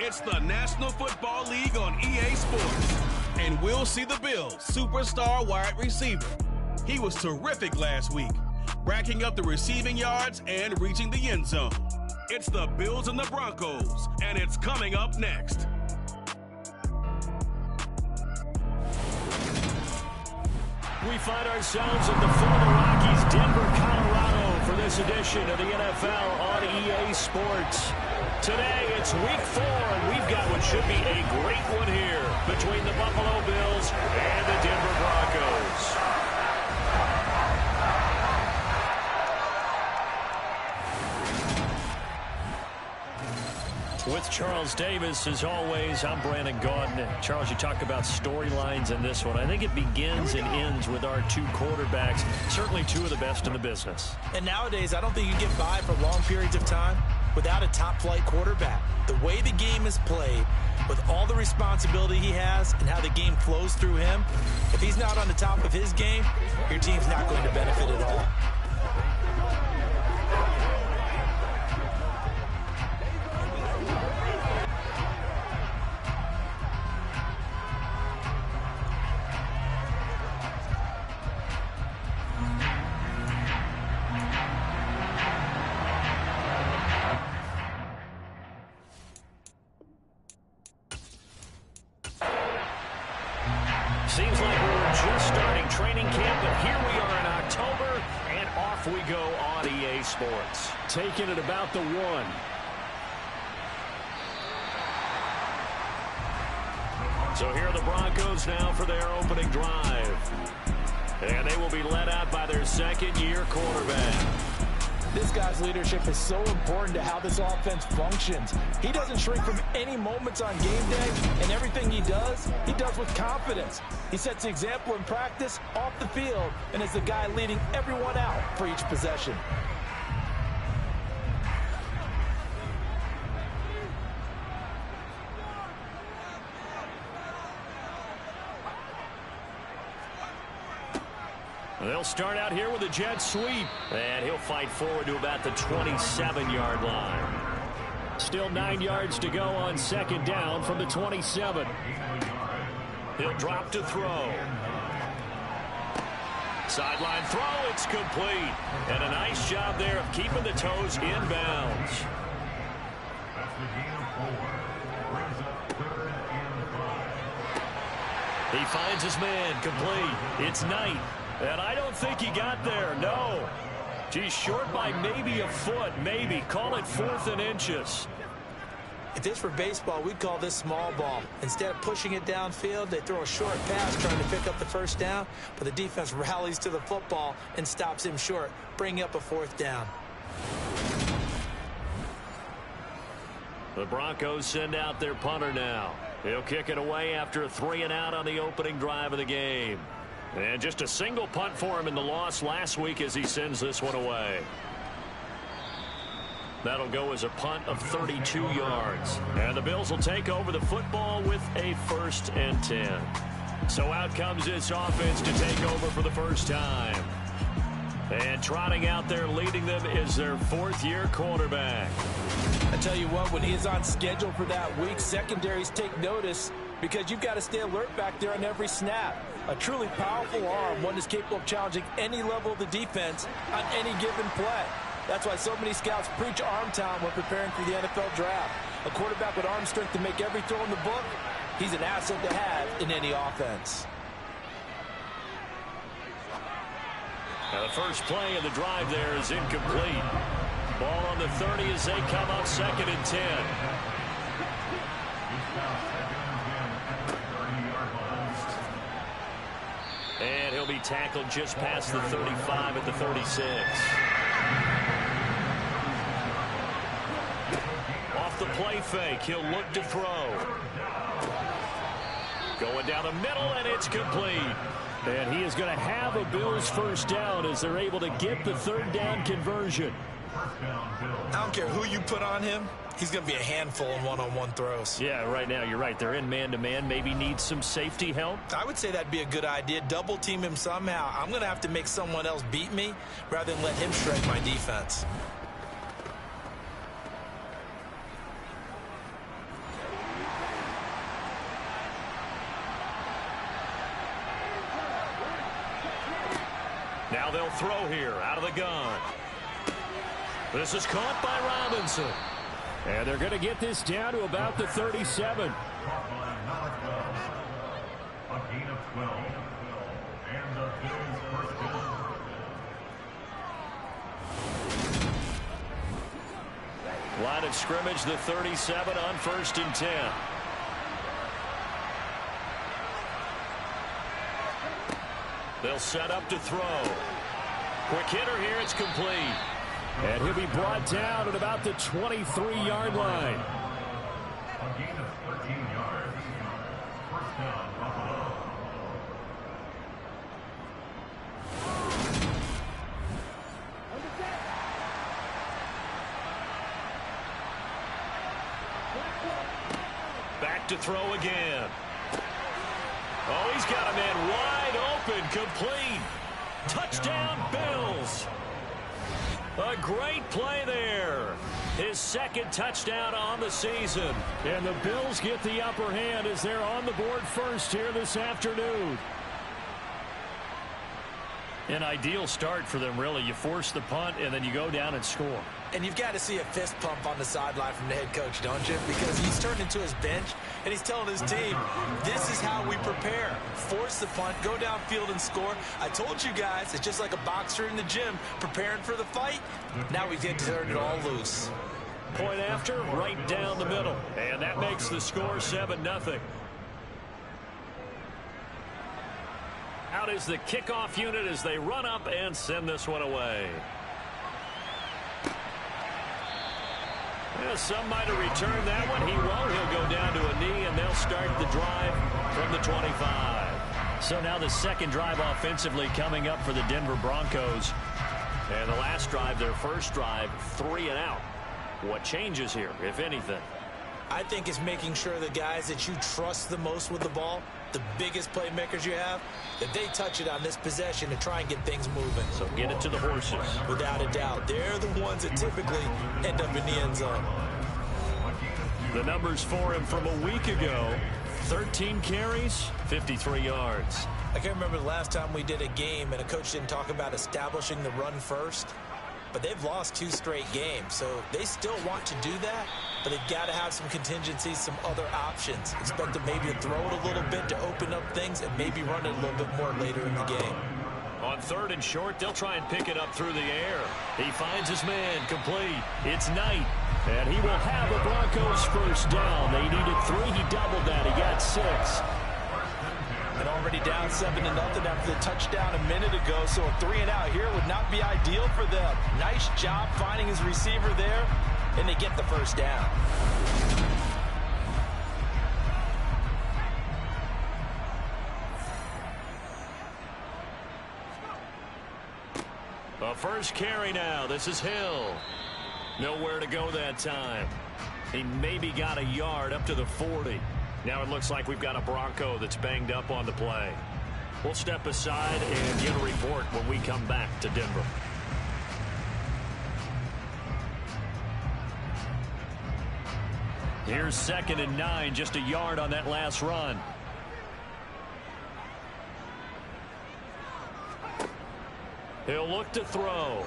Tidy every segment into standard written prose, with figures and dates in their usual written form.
It's the National Football League on EA Sports. And we'll see the Bills' superstar wide receiver. He was terrific last week, racking up the receiving yards and reaching the end zone. It's the Bills and the Broncos, and it's coming up next. We find ourselves at the foot of the Rockies, Denver, Colorado, for this edition of the NFL on EA Sports. Today, it's week 4, and we've got what should be a great one here between the Buffalo Bills and the Denver Broncos. With Charles Davis, as always, I'm Brandon Gaudin. Charles, you talk about storylines in this one. I think it begins and ends with our two quarterbacks, certainly two of the best in the business. And nowadays, I don't think you get by for long periods of time without a top-flight quarterback. The way the game is played, with all the responsibility he has and how the game flows through him, if he's not on the top of his game, your team's not going to benefit at all. Seems like we're just starting training camp, but here we are in October, and off we go on EA Sports. Taking it about the 1. So here are the Broncos now for their opening drive. And they will be led out by their second-year quarterback. This guy's leadership is so important to how this offense functions. He doesn't shrink from any moments on game day, and everything he does with confidence. He sets the example in practice, off the field, and is the guy leading everyone out for each possession. They'll start out here with a jet sweep, and he'll fight forward to about the 27-yard line. Still 9 yards to go on second down from the 27. He'll drop to throw. Sideline throw, it's complete. And a nice job there of keeping the toes in bounds. He finds his man, complete. It's Knight. And I don't think he got there, no. He's short by maybe a foot, maybe. Call it 4th and inches. If this were baseball, we'd call this small ball. Instead of pushing it downfield, they throw a short pass trying to pick up the first down, but the defense rallies to the football and stops him short, bringing up a 4th down. The Broncos send out their punter now. He'll kick it away after a 3-and-out on the opening drive of the game. And just a single punt for him in the loss last week as he sends this one away. That'll go as a punt of 32 yards. And the Bills will take over the football with a 1st and 10. So out comes this offense to take over for the first time. And trotting out there leading them is their 4th-year quarterback. I tell you what, when he is on schedule for that week, secondaries take notice because you've got to stay alert back there on every snap. A truly powerful arm, one that's capable of challenging any level of the defense on any given play. That's why so many scouts preach arm talent when preparing for the NFL draft. A quarterback with arm strength to make every throw in the book, he's an asset to have in any offense. Now the first play of the drive there is incomplete. Ball on the 30 as they come up 2nd and 10. And he'll be tackled just past the 35 at the 36. Off the play fake, he'll look to throw. Going down the middle, and it's complete. And he is going to have a Bills first down as they're able to get the 3rd down conversion. I don't care who you put on him. He's going to be a handful in one-on-one throws. Yeah, right now, you're right. They're in man-to-man. Maybe needs some safety help. I would say that'd be a good idea. Double team him somehow. I'm going to have to make someone else beat me rather than let him shred my defense. throw here out of the gun. This is caught by Robinson. And they're going to get this down to about the 37. A gain of 12. And the Bills first down. Line of scrimmage, the 37 on 1st and 10. They'll set up to throw. Quick hitter here, it's complete. And he'll be brought down at about the 23-yard line. A gain of 13 yards. First down, Buffalo. Back to throw again. Oh, he's got a man wide open, complete. Touchdown, Bills. A great play there. His second touchdown on the season. And the Bills get the upper hand as they're on the board first here this afternoon. An ideal start for them, really. You force the punt, and then you go down and score. And you've got to see a fist pump on the sideline from the head coach, don't you? Because he's turned into his bench, and he's telling his team, this is how we prepare. Force the punt, go downfield and score. I told you guys, it's just like a boxer in the gym preparing for the fight. Now we get to turn it all loose. Point after, right down the middle. And that makes the score 7-0. Out is the kickoff unit as they run up and send this one away. Yeah, some might have returned that one. He won't. He'll go down to a knee, and they'll start the drive from the 25. So now the second drive offensively coming up for the Denver Broncos. And the last drive, their first drive, 3 and out. What changes here, if anything? I think it's making sure the guys that you trust the most with the ball, the biggest playmakers you have, that they touch it on this possession to try and get things moving. So get it to the horses. Without a doubt. They're the ones that typically end up in the end zone. The numbers for him from a week ago, 13 carries, 53 yards. I can't remember the last time we did a game and a coach didn't talk about establishing the run first. But they've lost 2 straight games, so they still want to do that, but they've got to have some contingencies, some other options. Expect them maybe to throw it a little bit to open up things and maybe run it a little bit more later in the game. On 3rd and short, they'll try and pick it up through the air. He finds his man, complete. It's Knight, and he will have the Broncos first down. They needed 3. He doubled that. He got 6. And already down 7-0 after the touchdown a minute ago, so a 3 and out here would not be ideal for them. Nice job finding his receiver there, and they get the first down. A first carry now. This is Hill. Nowhere to go that time. He maybe got a yard up to the 40. Now it looks like we've got a Bronco that's banged up on the play. We'll step aside and get a report when we come back to Denver. Here's 2nd and 9, just a yard on that last run. He'll look to throw.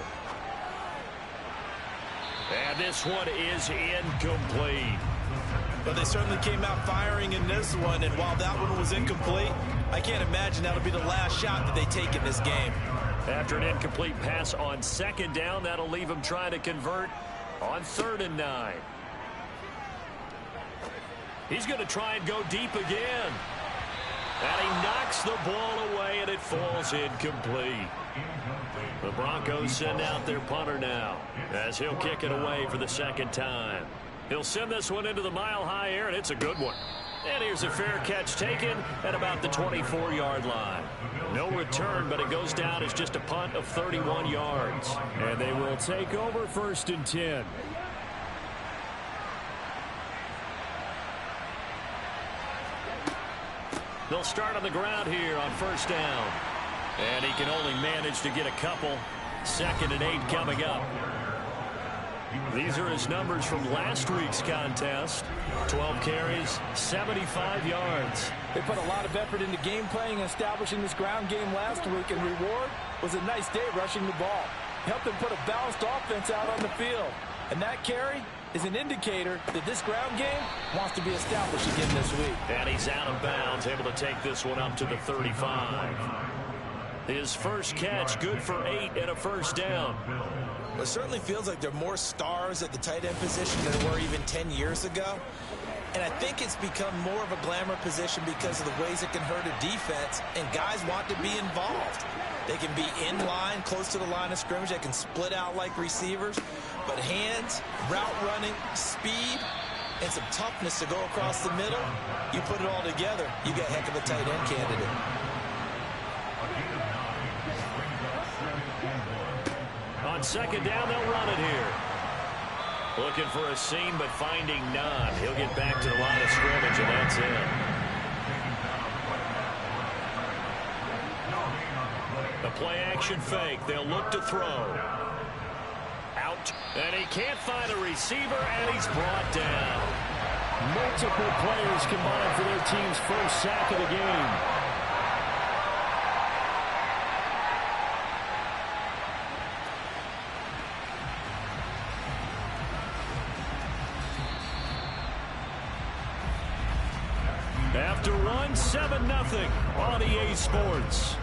And this one is incomplete. But they certainly came out firing in this one, and while that one was incomplete, I can't imagine that'll be the last shot that they take in this game. After an incomplete pass on 2nd down, that'll leave him trying to convert on 3rd and 9. He's going to try and go deep again. And he knocks the ball away, and it falls incomplete. The Broncos send out their punter now as he'll kick it away for the 2nd time. He'll send this one into the mile-high air, and it's a good one. And here's a fair catch taken at about the 24-yard line. No return, but it goes down as just a punt of 31 yards. And they will take over 1st and 10. They'll start on the ground here on 1st down. And he can only manage to get a couple. 2nd and 8 coming up. These are his numbers from last week's contest. 12 carries, 75 yards. They put a lot of effort into game planning and establishing this ground game last week, and reward was a nice day rushing the ball. Helped them put a balanced offense out on the field. And that carry is an indicator that this ground game wants to be established again this week. And he's out of bounds, able to take this one up to the 35. His first catch, good for 8 and a first down. Well, it certainly feels like there are more stars at the tight end position than there were even 10 years ago. And I think it's become more of a glamour position because of the ways it can hurt a defense, and guys want to be involved. They can be in line, close to the line of scrimmage. They can split out like receivers. But hands, route running, speed, and some toughness to go across the middle, you put it all together, you get a heck of a tight end candidate. On second down, they'll run it here. Looking for a seam, but finding none. He'll get back to the line of scrimmage, and that's it. The play-action fake. They'll look to throw. Out. And he can't find a receiver, and he's brought down. Multiple players combined for their team's first sack of the game. After one, 7-0 on EA Sports.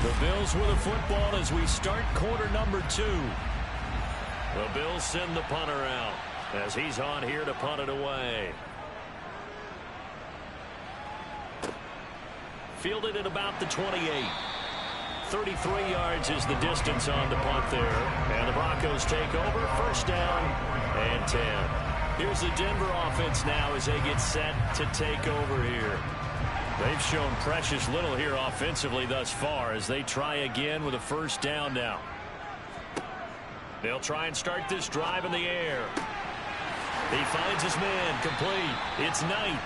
The Bills with a football as we start quarter number 2. The Bills send the punter out as he's on here to punt it away. Fielded at about the 28. 33 yards is the distance on the punt there. And the Broncos take over. First down and 10. Here's the Denver offense now as they get set to take over here. They've shown precious little here offensively thus far as they try again with a first down now. They'll try and start this drive in the air. He finds his man complete. It's Knight.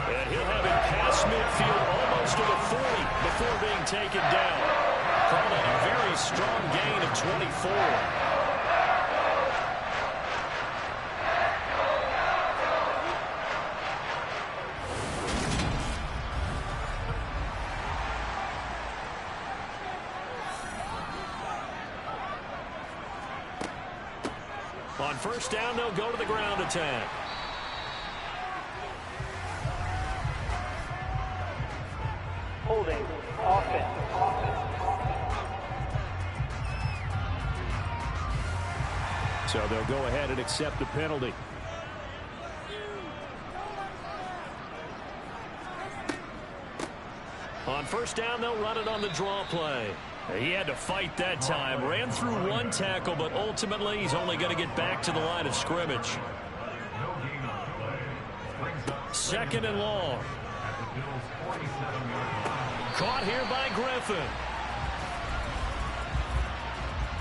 And he'll have it past midfield almost to the 40 before being taken down. Called it a very strong gain of 24. On first down, they'll go to the ground attack. Holding offense. So they'll go ahead and accept the penalty. On first down, they'll run it on the draw play. He had to fight that time. Ran through one tackle, but ultimately he's only going to get back to the line of scrimmage. Second and long. Caught here by Griffin.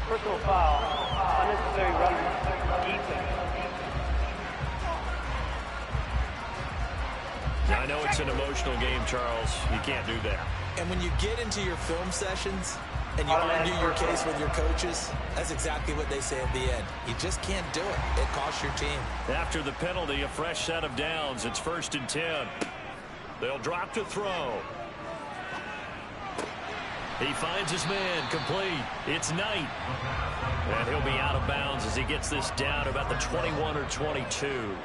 Personal foul. Unnecessary running. Defense. I know it's an emotional game, Charles. You can't do that. And when you get into your film sessions and you argue your case with your coaches, that's exactly what they say at the end. You just can't do it. It costs your team. After the penalty, a fresh set of downs. It's 1st and 10. They'll drop to throw. He finds his man complete. It's Knight. And he'll be out of bounds as he gets this down about the 21 or 22.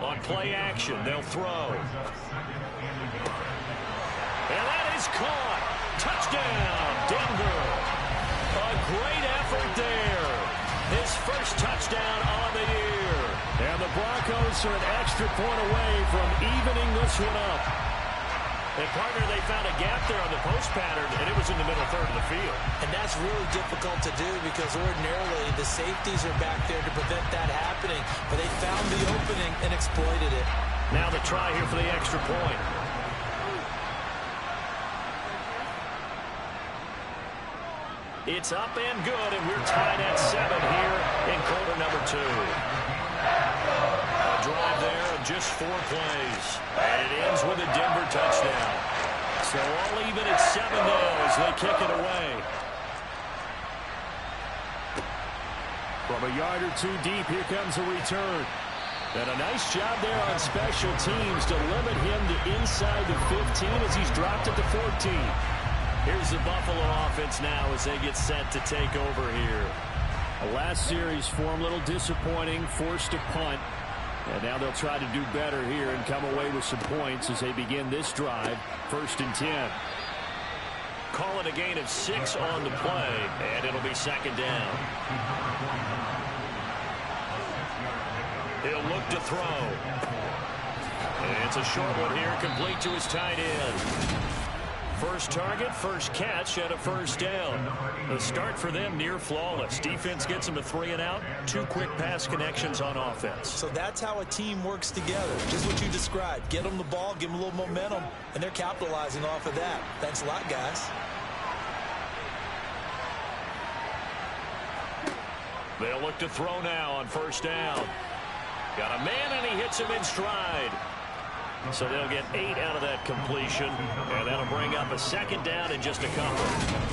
On play action, they'll throw. And that is caught. Touchdown, Denver. A great effort there. His first touchdown on the year. And the Broncos are an extra point away from evening this one up. And partner, they found a gap there on the post pattern, and it was in the middle third of the field. And that's really difficult to do because ordinarily the safeties are back there to prevent that happening. But they found the opening and exploited it. Now the try here for the extra point. It's up and good, and we're tied at 7 here in quarter number 2. A drive there of just 4 plays. And it ends with a Denver touchdown. So all even at 7 now as they kick it away. From a yard or two deep, here comes a return. And a nice job there on special teams to limit him to inside the 15 as he's dropped at the 14. Here's the Buffalo offense now as they get set to take over here. The last series for him, a little disappointing, forced a punt. And now they'll try to do better here and come away with some points as they begin this drive, 1st and 10. Call it a gain of 6 on the play, and it'll be 2nd down. He'll look to throw. And it's a short one here, complete to his tight end. First target, first catch, and a 1st down. The start for them near flawless. Defense gets them a 3 and out. 2 quick pass connections on offense. So that's how a team works together. Just what you described. Get them the ball, give them a little momentum, and they're capitalizing off of that. Thanks a lot, guys. They'll look to throw now on 1st down. Got a man, and he hits him in stride. So they'll get 8 out of that completion, and that'll bring up a 2nd down in just a couple.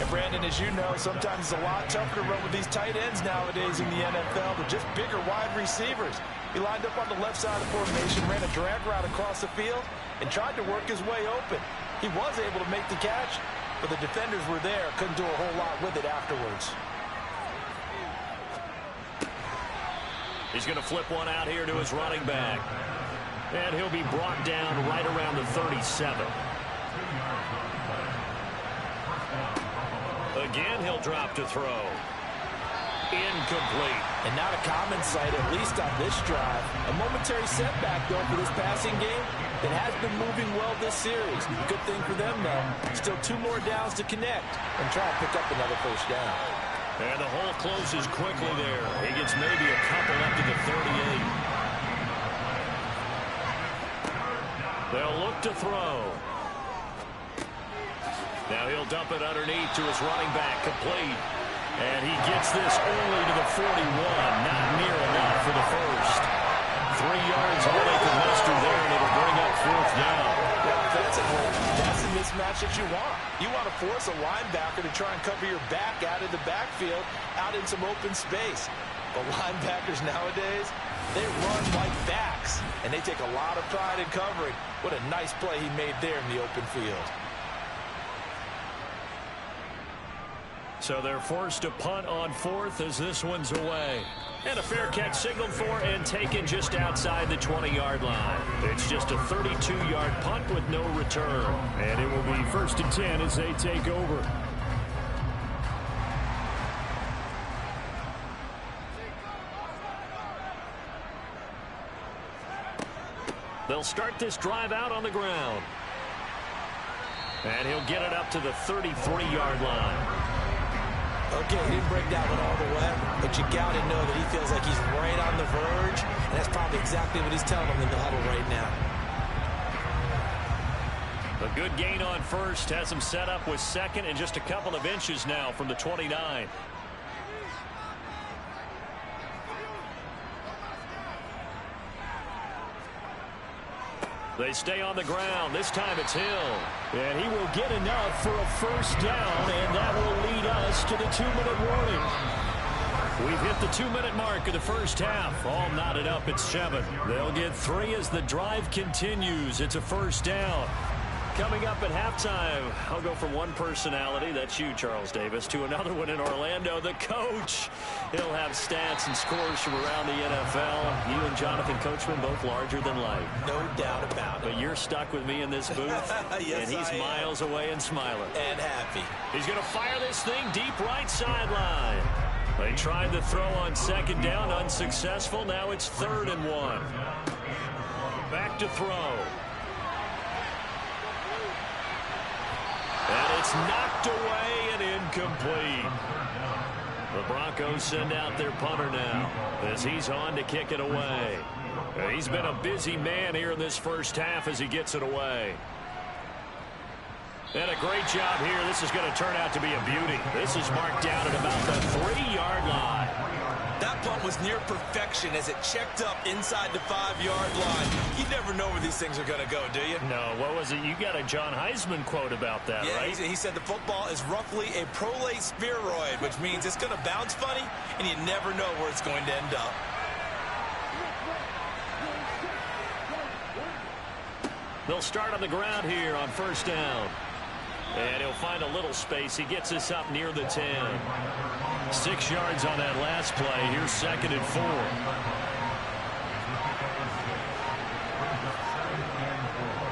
And Brandon, as you know, sometimes it's a lot tougher to run with these tight ends nowadays in the NFL. They're just bigger wide receivers. He lined up on the left side of the formation, ran a drag route across the field, and tried to work his way open. He was able to make the catch, but the defenders were there, couldn't do a whole lot with it afterwards. He's going to flip one out here to his running back. And he'll be brought down right around the 37. Again, he'll drop to throw. Incomplete. And not a common sight, at least on this drive. A momentary setback, though, for this passing game that has been moving well this series. Good thing for them, though. Still 2 more downs to connect and try to pick up another 1st down. And the hole closes quickly there. He gets maybe a couple up to the 38. They'll look to throw. Now he'll dump it underneath to his running back, complete. And he gets this only to the 41. Not near enough for the 1st. 3 yards all they can muster there, and it'll bring up 4th down. Offensively, that's the mismatch that you want. You want to force a linebacker to try and cover your back out of the backfield, out in some open space. But linebackers nowadays, they run like backs, and they take a lot of pride in covering. What a nice play he made there in the open field. So they're forced to punt on 4th as this one's away. And a fair catch signaled for and taken just outside the 20-yard line. It's just a 32-yard punt with no return. And it will be 1st and 10 as they take over. They'll start this drive out on the ground. And he'll get it up to the 33-yard line. Okay, he didn't break that one all the way, but you got to know that he feels like he's right on the verge, and that's probably exactly what he's telling them in the huddle right now. A good gain on 1st has him set up with 2nd and just a couple of inches now from the 29. They stay on the ground. This time it's Hill. And he will get enough for a 1st down, and that will lead us to the 2-minute warning. We've hit the 2-minute mark of the 1st half. All knotted up at 7. They'll get 3 as the drive continues. It's a 1st down. Coming up at halftime, I'll go from one personality, that's you, Charles Davis, to another one in Orlando, the coach. He'll have stats and scores from around the NFL. You and Jonathan Coachman both larger than life. No doubt about it. But you're stuck with me in this booth, yes, and he's miles away and smiling. And happy. He's going to fire this thing deep right sideline. They tried the throw on 2nd down, unsuccessful. Now it's 3rd and 1. Back to throw. And it's knocked away and incomplete. The Broncos send out their punter now as he's on to kick it away. He's been a busy man here in this 1st half as he gets it away. And a great job here. This is going to turn out to be a beauty. This is marked down at about the 3-yard line. That punt was near perfection as it checked up inside the 5-yard line. You never know where these things are going to go, do you? No, what was it? You got a John Heisman quote about that, yeah, right? He said the football is roughly a prolate spheroid, which means it's going to bounce funny, and you never know where it's going to end up. They'll start on the ground here on first down. And he'll find a little space. He gets us up near the 10. 6 yards on that last play. Here's 2nd and 4.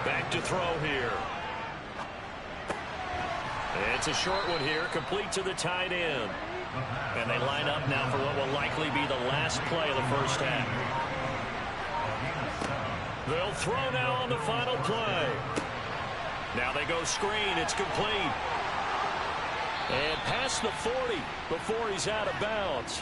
Back to throw here. It's a short one here, complete to the tight end. And they line up now for what will likely be the last play of the first half. They'll throw now on the final play. Now they go screen. It's complete. And past the 40 before he's out of bounds.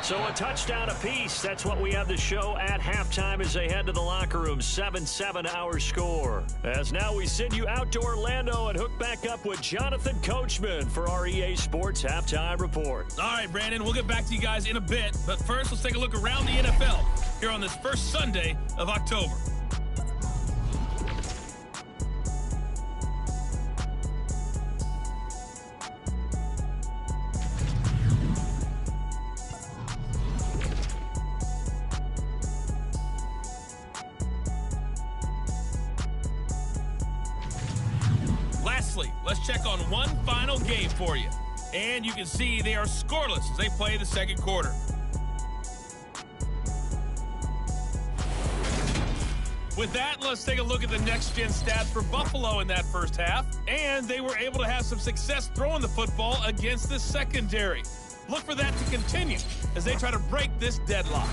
So a touchdown apiece. That's what we have to show at halftime as they head to the locker room. 7-7 our score. As now we send you out to Orlando and hook back up with Jonathan Coachman for our EA Sports Halftime Report. All right, Brandon, we'll get back to you guys in a bit. But first, let's take a look around the NFL here on this first Sunday of October. Let's check on one final game for you. And you can see they are scoreless as they play the second quarter. With that, let's take a look at the next-gen stats for Buffalo in that first half. And they were able to have some success throwing the football against the secondary. Look for that to continue as they try to break this deadlock.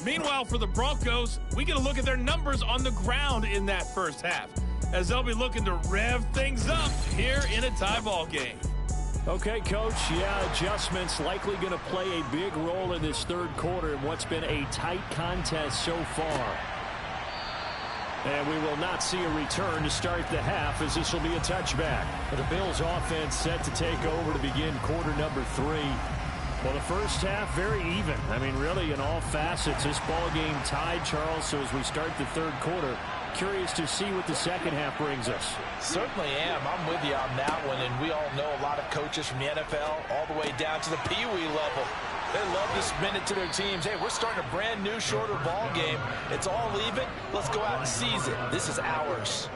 Meanwhile, for the Broncos, we get a look at their numbers on the ground in that first half, as they'll be looking to rev things up here in a tie ball game. Okay, Coach, yeah, adjustments likely going to play a big role in this third quarter in what's been a tight contest so far. And we will not see a return to start the half, as this will be a touchback. The Bills offense set to take over to begin quarter number 3. Well, the first half, very even. I mean, really, in all facets, this ball game tied, Charles. So as we start the third quarter, curious to see what the second half brings us. Certainly am. I'm with you on that one. And we all know a lot of coaches from the NFL all the way down to the Pee-wee level. They love to spin it to their teams. Hey, we're starting a brand new, shorter ball game. It's all even. Let's go out and seize it. This is ours.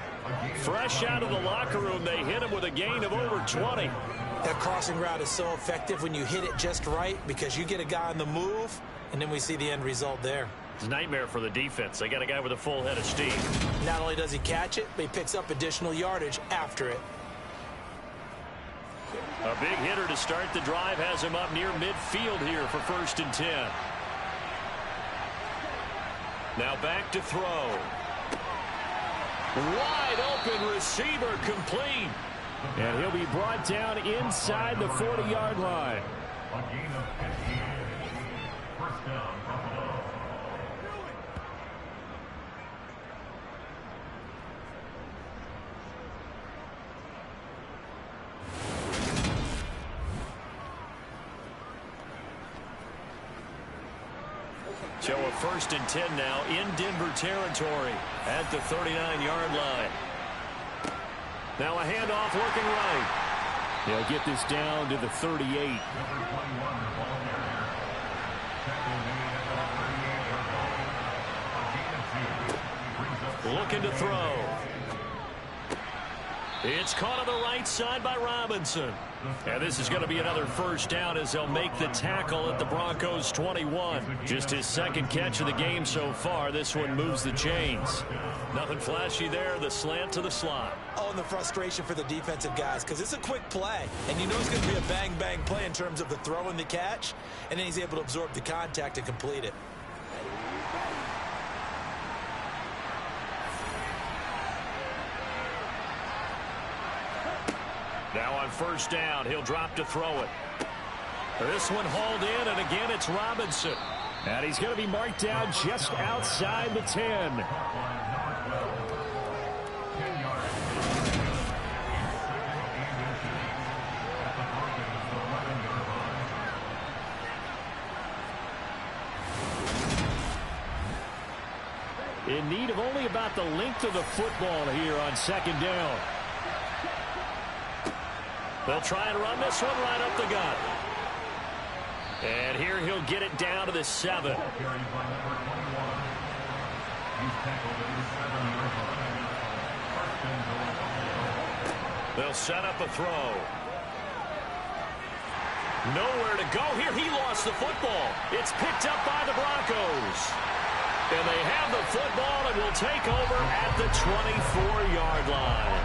Fresh out of the locker room, they hit him with a gain of over 20. That crossing route is so effective when you hit it just right, because you get a guy on the move, and then we see the end result there. It's a nightmare for the defense. They got a guy with a full head of steam. Not only does he catch it, but he picks up additional yardage after it. A big hitter to start the drive has him up near midfield here for 1st and 10. Now back to throw. Wide open receiver, complete. And he'll be brought down inside the 40-yard line. A gain of 15. First down, Buffalo. So a 1st and 10 now in Denver territory at the 39-yard line. Now a handoff looking right. They'll get this down to the 38. Number 21, the ball carrier. Tackle made at the 38-yard line. A gain of 2. Brings up Looking to throw. It's caught on the right side by Robinson. And this is going to be another first down as they'll make the tackle at the Broncos 21. Just his second catch of the game so far. This one moves the chains. Nothing flashy there. The slant to the slot. Oh, and the frustration for the defensive guys, because it's a quick play. And you know it's going to be a bang-bang play in terms of the throw and the catch. And then he's able to absorb the contact and complete it. Now on first down, he'll drop to throw it. This one hauled in, and again it's Robinson. And he's going to be marked down just outside the 10. in need of only about the length of the football here on second down. They'll try and run this one right up the gut. And here he'll get it down to the 7. They'll set up a throw. Nowhere to go here. He lost the football. It's picked up by the Broncos. And they have the football and will take over at the 24-yard line.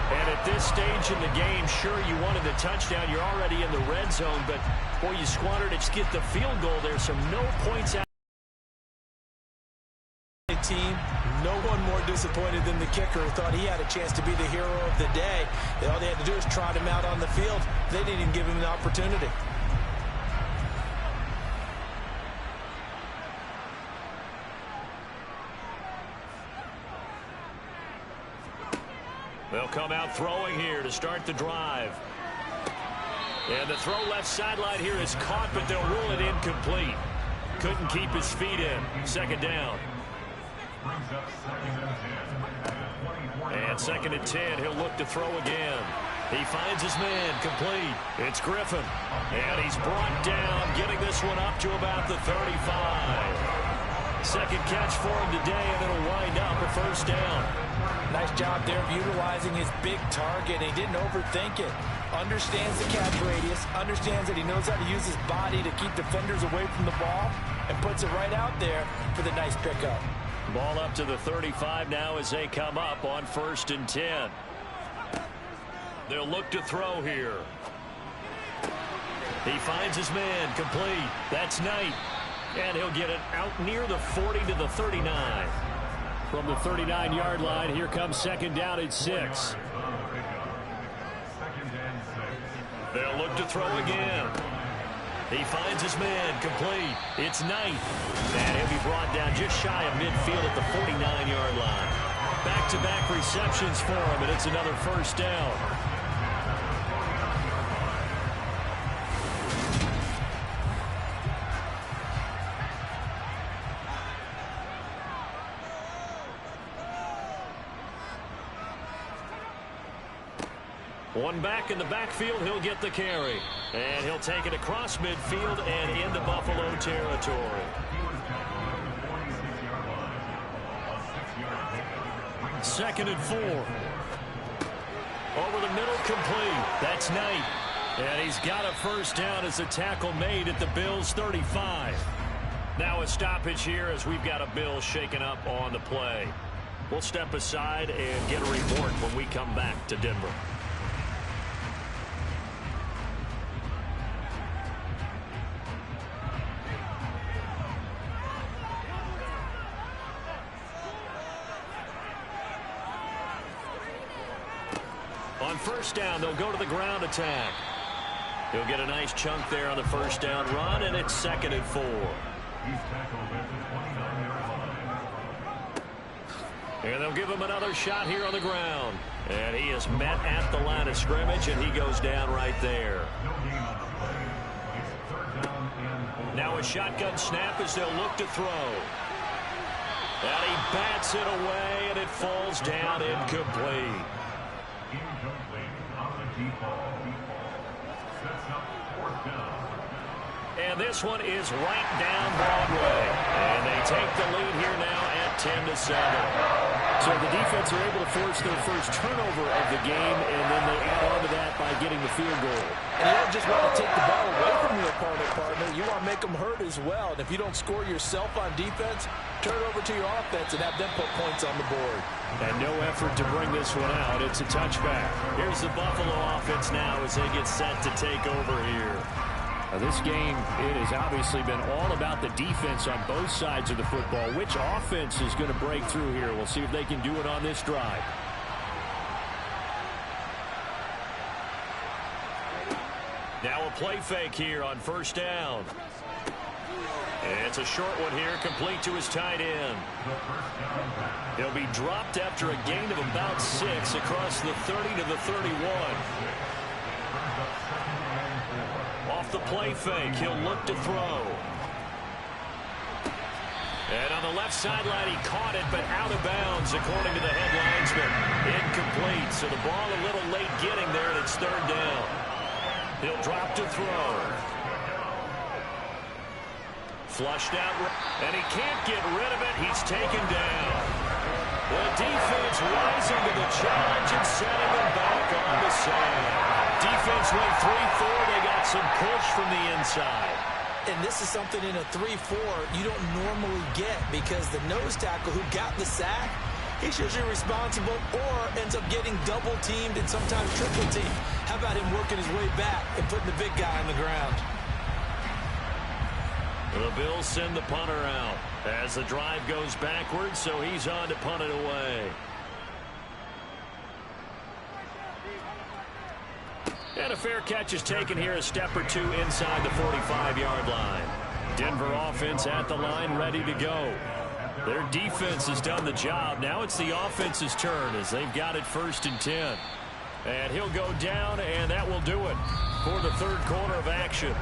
And at this stage in the game, sure, you wanted the touchdown. You're already in the red zone, but, boy, you squandered it to get the field goal there, so no points out. Team, no one more disappointed than the kicker who thought he had a chance to be the hero of the day. All they had to do is trot him out on the field. They didn't even give him an opportunity. They'll come out throwing here to start the drive. And the throw left sideline here is caught, but they'll rule it incomplete. Couldn't keep his feet in. Second down. And second and 10. He'll look to throw again. He finds his man. Complete. It's Griffin. And he's brought down, getting this one up to about the 35. Second catch for him today, and it'll wind up a first down. Nice job there of utilizing his big target. He didn't overthink it. Understands the catch radius. Understands that he knows how to use his body to keep defenders away from the ball. And puts it right out there for the nice pickup. Ball up to the 35 now as they come up on first and 10. They'll look to throw here. He finds his man. Complete. That's Knight. And he'll get it out near the 40 to the 39. From the 39-yard line, here comes second down at 6. They'll look to throw again. He finds his man. Complete. It's Knight. And he'll be brought down just shy of midfield at the 49-yard line. Back-to-back receptions for him, and it's another first down. One back in the backfield, he'll get the carry. And he'll take it across midfield and into Buffalo territory. Second and 4. Over the middle, complete. That's Knight. And he's got a first down as the tackle made at the Bills' 35. Now a stoppage here as we've got a Bills shaken up on the play. We'll step aside and get a report when we come back to Denver. On first down, they'll go to the ground attack. He'll get a nice chunk there on the first down run, and it's second and 4. And they'll give him another shot here on the ground. And he is met at the line of scrimmage, and he goes down right there. Now a shotgun snap as they'll look to throw. And he bats it away, and it falls down incomplete. And this one is right down Broadway. And they take the lead here now at 10-7. So the defense are able to force their first turnover of the game, and then they add on to that by getting the field goal. And you don't just want to take the ball away from your opponent, partner. You want to make them hurt as well. And if you don't score yourself on defense, turn it over to your offense and have them put points on the board. And no effort to bring this one out. It's a touchback. Here's the Buffalo offense now as they get set to take over here. Now this game, it has obviously been all about the defense on both sides of the football. Which offense is going to break through here? We'll see if they can do it on this drive. Now a play fake here on first down. And it's a short one here, complete to his tight end. He'll be dropped after a gain of about 6 across the 30 to the 31. Off the play fake, he'll look to throw. And on the left sideline, he caught it, but out of bounds, according to the head linesman. Incomplete, so the ball a little late getting there, and it's third down. He'll drop to throw. Flushed out, and he can't get rid of it. He's taken down. The defense rising to the challenge and setting him back on the sand. Defense went 3-4. They got some push from the inside. And this is something in a 3-4 you don't normally get, because the nose tackle who got the sack, he's usually responsible or ends up getting double-teamed and sometimes triple-teamed. How about him working his way back and putting the big guy on the ground? The Bills send the punter out as the drive goes backwards, so he's on to punt it away. And a fair catch is taken here, a step or two inside the 45-yard line. Denver offense at the line, ready to go. Their defense has done the job. Now it's the offense's turn as they've got it 1st and 10. And he'll go down, and that will do it for the third quarter of action.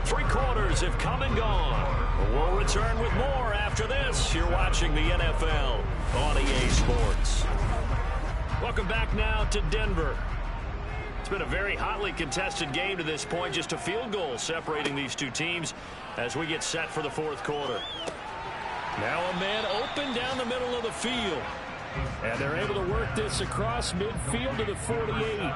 3 quarters have come and gone. We'll return with more after this. You're watching the NFL on EA Sports. Welcome back now to Denver. It's been a very hotly contested game to this point. Just a field goal separating these two teams as we get set for the fourth quarter. Now a man open down the middle of the field. And they're able to work this across midfield to the 48.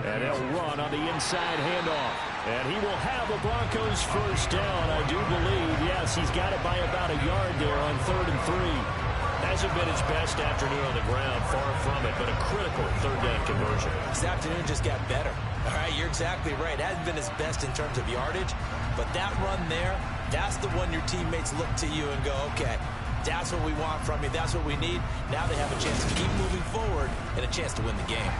And they'll run on the inside handoff. And he will have a Broncos first down, I do believe. Yes, he's got it by about a yard there on 3rd and 3. Hasn't been his best afternoon on the ground, far from it, but a critical third down conversion. This afternoon just got better. All right, you're exactly right. It hasn't been his best in terms of yardage, but that run there, that's the one your teammates look to you and go, okay, that's what we want from you. That's what we need. Now they have a chance to keep moving forward and a chance to win the game.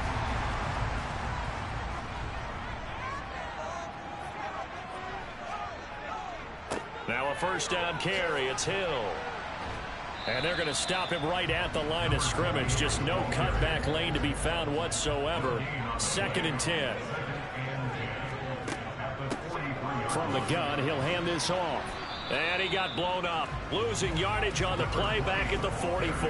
Now a first down carry. It's Hill. And they're going to stop him right at the line of scrimmage. Just no cutback lane to be found whatsoever. 2nd and 10. From the gun, he'll hand this off. And he got blown up. Losing yardage on the play back at the 44.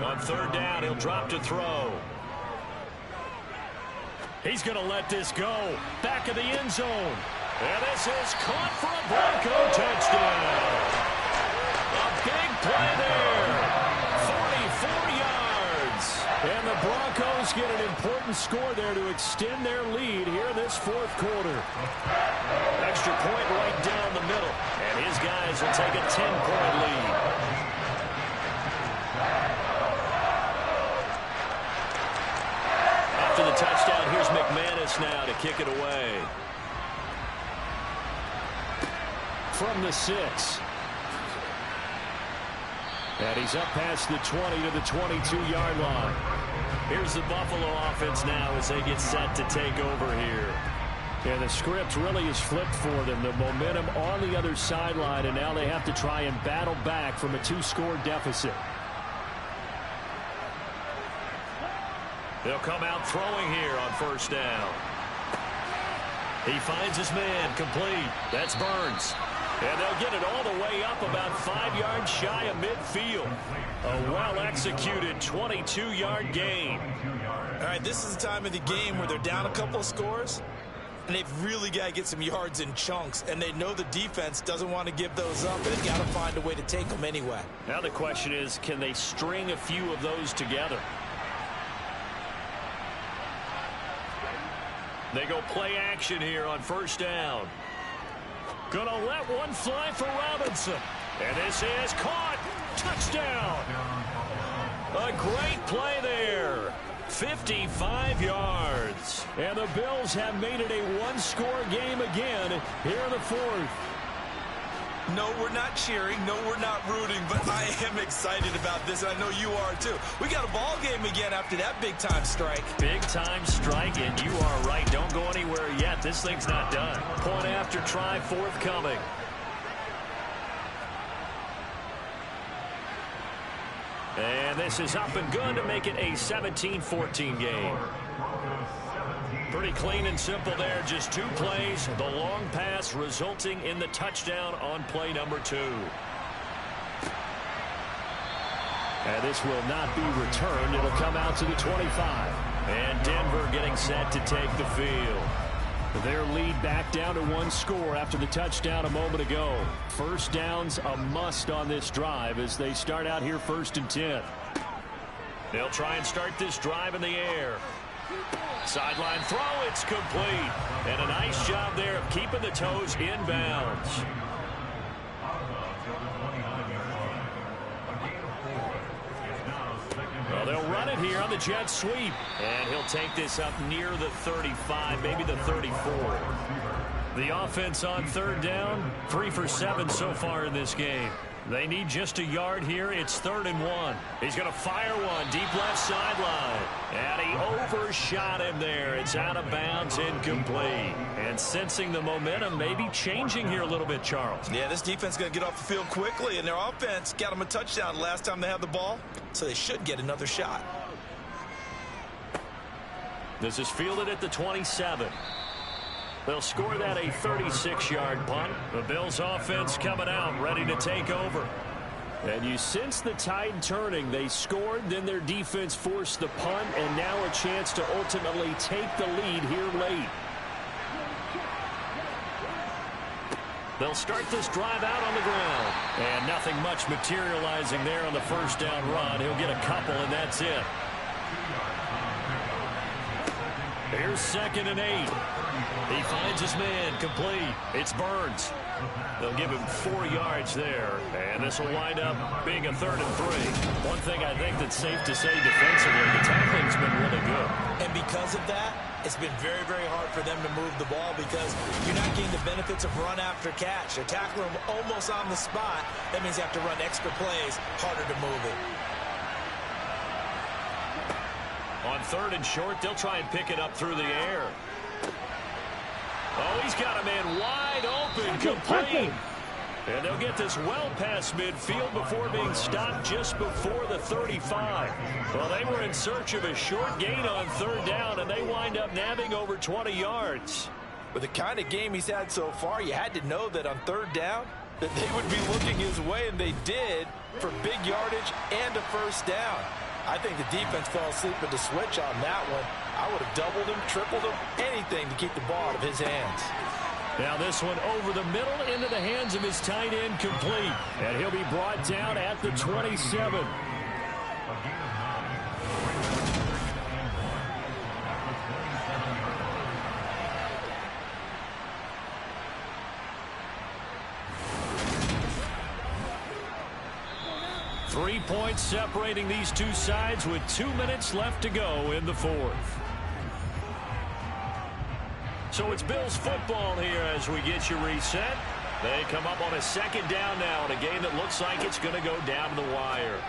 On 3rd down, he'll drop to throw. He's going to let this go. Back of the end zone. And this is caught for a Bronco touchdown. A big play there. 44 yards. And the Broncos get an important score there to extend their lead here in this fourth quarter. Extra point right down the middle. And his guys will take a 10-point lead. After the touchdown, here's McManus now to kick it away. From the 6. And he's up past the 20 to the 22-yard line. Here's the Buffalo offense now as they get set to take over here. And the script really is flipped for them. The momentum on the other sideline, and now they have to try and battle back from a 2-score deficit. They'll come out throwing here on 1st down. He finds his man, complete. That's Burns. And they'll get it all the way up about 5 yards shy of midfield. A well-executed 22-yard gain. All right, this is the time of the game where they're down a couple of scores, and they've really got to get some yards in chunks, and they know the defense doesn't want to give those up, but they've got to find a way to take them anyway. Now the question is, can they string a few of those together? They go play action here on 1st down. Gonna let one fly for Robinson. And this is caught. Touchdown. A great play there. 55 yards. And the Bills have made it a 1-score game again here in the fourth. No, we're not cheering. No, we're not rooting. But I am excited about this, and I know you are too. We got a ball game again after that big-time strike. Big-time strike, and you are right. Don't go anywhere yet. This thing's not done. Point after try forthcoming. And this is up and good to make it a 17-14 game. Pretty clean and simple there. Just 2 plays. The long pass resulting in the touchdown on play number 2. And this will not be returned. It'll come out to the 25. And Denver getting set to take the field. Their lead back down to 1 score after the touchdown a moment ago. First down's a must on this drive as they start out here 1st and 10. They'll try and start this drive in the air. Sideline throw, it's complete. And a nice job there of keeping the toes inbounds. Well, they'll run it here on the jet sweep. And he'll take this up near the 35, maybe the 34. The offense on 3rd down, 3 for 7 so far in this game. They need just a yard here. It's 3rd and 1. He's going to fire one deep left sideline. And he overshot him there. It's out of bounds, incomplete. And sensing the momentum maybe changing here a little bit, Charles. Yeah, this defense is going to get off the field quickly, and their offense got them a touchdown last time they had the ball, so they should get another shot. This is fielded at the 27. They'll score that a 36-yard punt. The Bills offense coming out, ready to take over. And you sense the tide turning. They scored, then their defense forced the punt, and now a chance to ultimately take the lead here late. They'll start this drive out on the ground. And nothing much materializing there on the 1st down run. He'll get a couple, and that's it. Here's 2nd and 8. He finds his man complete. It's Burns. They'll give him 4 yards there. And this will wind up being a 3rd and 3. One thing I think that's safe to say defensively, the tackling's been really good. And because of that, it's been very, very hard for them to move the ball because you're not getting the benefits of run after catch. They're tackling them almost on the spot. That means you have to run extra plays, harder to move it. On 3rd and short, they'll try and pick it up through the air. Oh, he's got a man wide open, complete. And they'll get this well past midfield before being stopped just before the 35. Well, they were in search of a short gain on 3rd down, and they wind up nabbing over 20 yards. With the kind of game he's had so far, you had to know that on 3rd down that they would be looking his way, and they did, for big yardage and a 1st down. I think the defense fell asleep with the switch on that one. I would have doubled him, tripled him, anything to keep the ball out of his hands. Now this one over the middle into the hands of his tight end, complete. And he'll be brought down at the 27. 3 points separating these two sides with 2 minutes left to go in the 4th. So it's Bills football here as we get you reset. They come up on a 2nd down now in a game that looks like it's going to go down to the wire.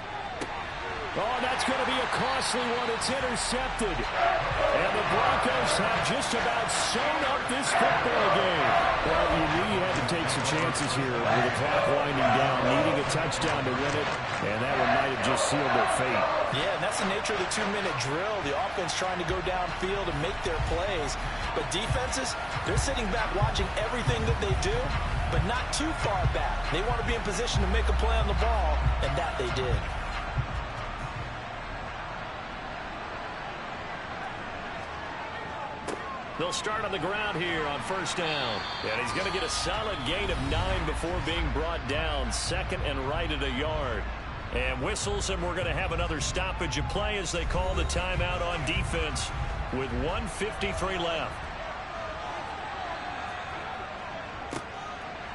Oh, that's going to be a costly one. It's intercepted. And the Broncos have just about sewn up this football game. Well, you knew you had to take some chances here with the clock winding down, needing a touchdown to win it, and that one might have just sealed their fate. Yeah, and that's the nature of the 2-minute drill. The offense trying to go downfield and make their plays. But defenses, they're sitting back watching everything that they do, but not too far back. They want to be in position to make a play on the ball, and that they did. They'll start on the ground here on 1st down. And he's going to get a solid gain of 9 before being brought down. 2nd and right at a yard. And whistles, and we're going to have another stoppage of play as they call the timeout on defense with 1:53 left.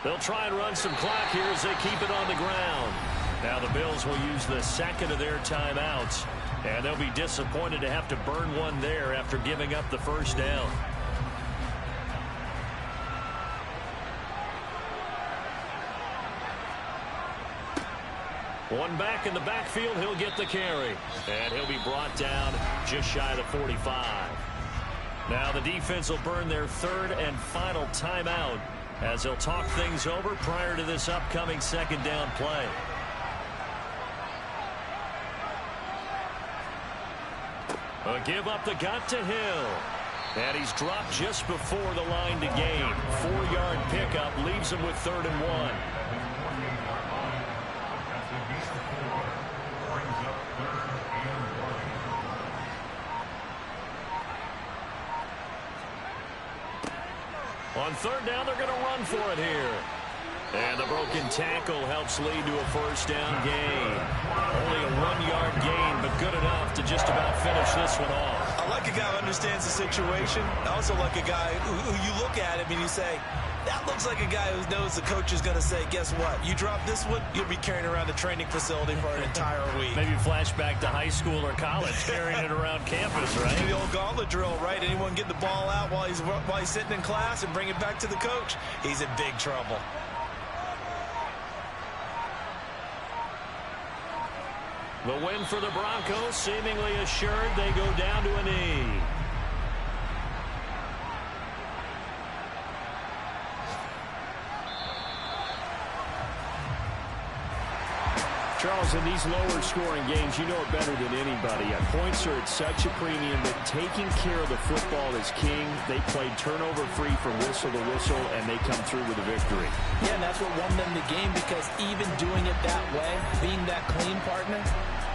They'll try and run some clock here as they keep it on the ground. Now the Bills will use the 2nd of their timeouts. And they'll be disappointed to have to burn one there after giving up the 1st down. One back in the backfield, he'll get the carry. And he'll be brought down just shy of the 45. Now the defense will burn their 3rd and final timeout as they'll talk things over prior to this upcoming 2nd down play. A give up the gut to Hill. And he's dropped just before the line to gain. 4-yard pickup leaves him with 3rd and 1. On 3rd down, they're going to run for it here. And the broken tackle helps lead to a 1st down gain. Only a 1-yard gain, but good enough to just about finish this one off. I like a guy who understands the situation. I also like a guy who you look at him and you say, that looks like a guy who knows the coach is going to say, guess what? You drop this one, you'll be carrying around the training facility for an entire week. Maybe flashback to high school or college, carrying it around campus, right? The old gauntlet drill, right? Anyone get the ball out while he's sitting in class and bring it back to the coach, he's in big trouble. The win for the Broncos, seemingly assured. They go down to a knee. Charles, in these lower scoring games, you know it better than anybody. Points are at such a premium that taking care of the football is king. They played turnover free from whistle to whistle, and they come through with a victory. Yeah, and that's what won them the game, because even doing it that way, being that clean, partner,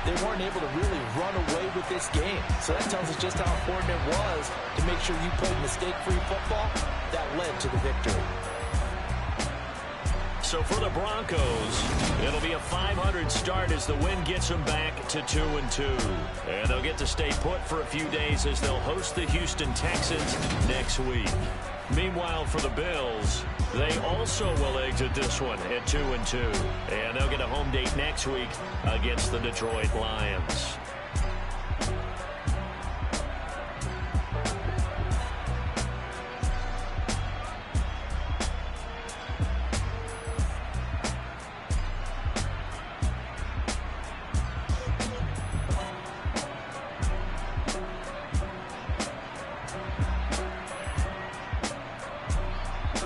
they weren't able to really run away with this game. So that tells us just how important it was to make sure you played mistake-free football. That led to the victory. So for the Broncos, it'll be a .500 start as the win gets them back to 2-2. And they'll get to stay put for a few days as they'll host the Houston Texans next week. Meanwhile, for the Bills, they also will exit this one at 2-2. And they'll get a home date next week against the Detroit Lions.